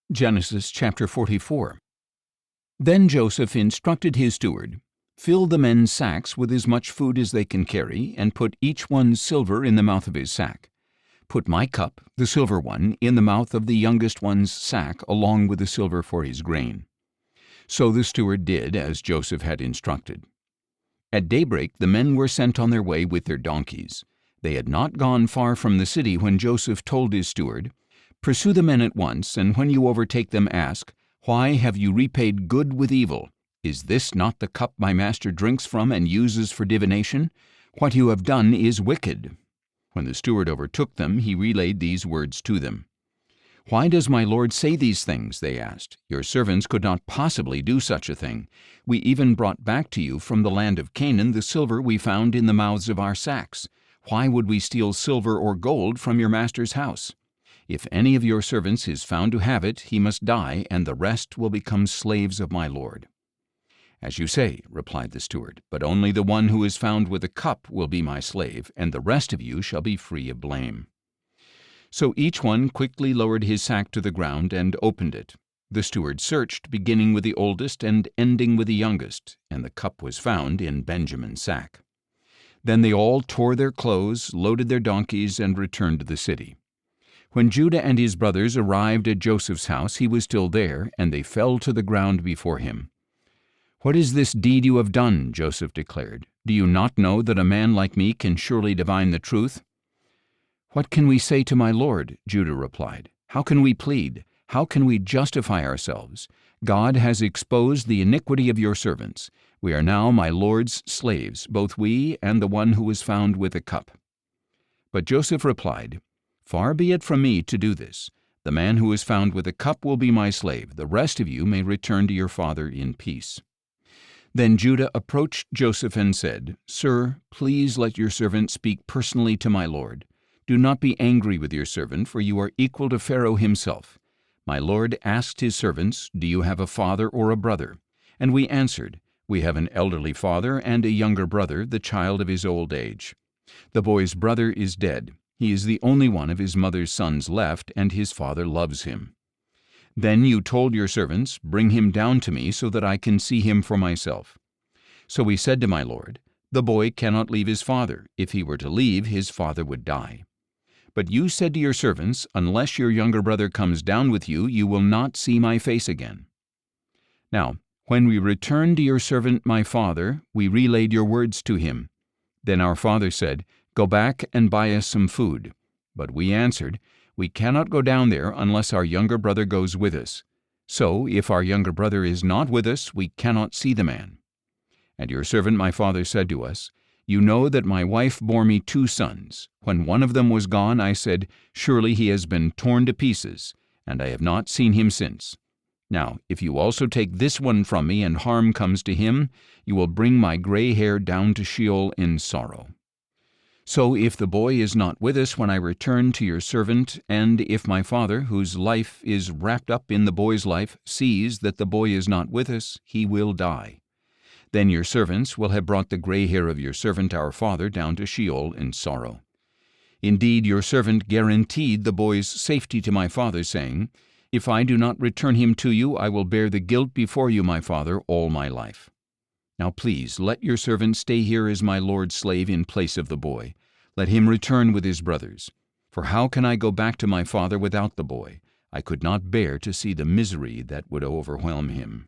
Genesis chapter 44. Then Joseph instructed his steward, "Fill the men's sacks with as much food as they can carry, and put each one's silver in the mouth of his sack. Put my cup, the silver one, in the mouth of the youngest one's sack, along with the silver for his grain." So the steward did as Joseph had instructed. At daybreak the men were sent on their way with their donkeys. They had not gone far from the city when Joseph told his steward, "Pursue the men at once, and when you overtake them ask, 'Why have you repaid good with evil? Is this not the cup my master drinks from and uses for divination? What you have done is wicked.'" When the steward overtook them, he relayed these words to them. "Why does my lord say these things?" they asked. "Your servants could not possibly do such a thing. We even brought back to you from the land of Canaan the silver we found in the mouths of our sacks. Why would we steal silver or gold from your master's house? If any of your servants is found to have it, he must die, and the rest will become slaves of my lord." "As you say," replied the steward, "but only the one who is found with a cup will be my slave, and the rest of you shall be free of blame." So each one quickly lowered his sack to the ground and opened it. The steward searched, beginning with the oldest and ending with the youngest, and the cup was found in Benjamin's sack. Then they all tore their clothes, loaded their donkeys, and returned to the city. When Judah and his brothers arrived at Joseph's house, he was still there, and they fell to the ground before him. "What is this deed you have done?" Joseph declared. "Do you not know that a man like me can surely divine the truth?" "What can we say to my lord?" Judah replied. "How can we plead? How can we justify ourselves? God has exposed the iniquity of your servants. We are now my lord's slaves, both we and the one who was found with a cup." But Joseph replied, "Far be it from me to do this. The man who is found with a cup will be my slave. The rest of you may return to your father in peace." Then Judah approached Joseph and said, "Sir, please let your servant speak personally to my lord. Do not be angry with your servant, for you are equal to Pharaoh himself. My lord asked his servants, 'Do you have a father or a brother?' And we answered, 'We have an elderly father and a younger brother, the child of his old age. The boy's brother is dead. He is the only one of his mother's sons left, and his father loves him.' Then you told your servants, 'Bring him down to me so that I can see him for myself.' So we said to my lord, 'The boy cannot leave his father. If he were to leave, his father would die.' But you said to your servants, 'Unless your younger brother comes down with you, you will not see my face again.' Now, when we returned to your servant my father, we relayed your words to him. Then our father said, 'Go back and buy us some food.' But we answered, 'We cannot go down there unless our younger brother goes with us. So, if our younger brother is not with us, we cannot see the man.' And your servant my father said to us, 'You know that my wife bore me 2 sons. When one of them was gone, I said, Surely he has been torn to pieces, and I have not seen him since. Now, if you also take this one from me and harm comes to him, you will bring my gray hair down to Sheol in sorrow. So if the boy is not with us when I return to your servant, and if my father, whose life is wrapped up in the boy's life, sees that the boy is not with us, he will die. Then your servants will have brought the gray hair of your servant our father down to Sheol in sorrow. Indeed, your servant guaranteed the boy's safety to my father, saying, If I do not return him to you, I will bear the guilt before you, my father, all my life. Now please, let your servant stay here as my lord's slave in place of the boy. Let him return with his brothers. For how can I go back to my father without the boy? I could not bear to see the misery that would overwhelm him."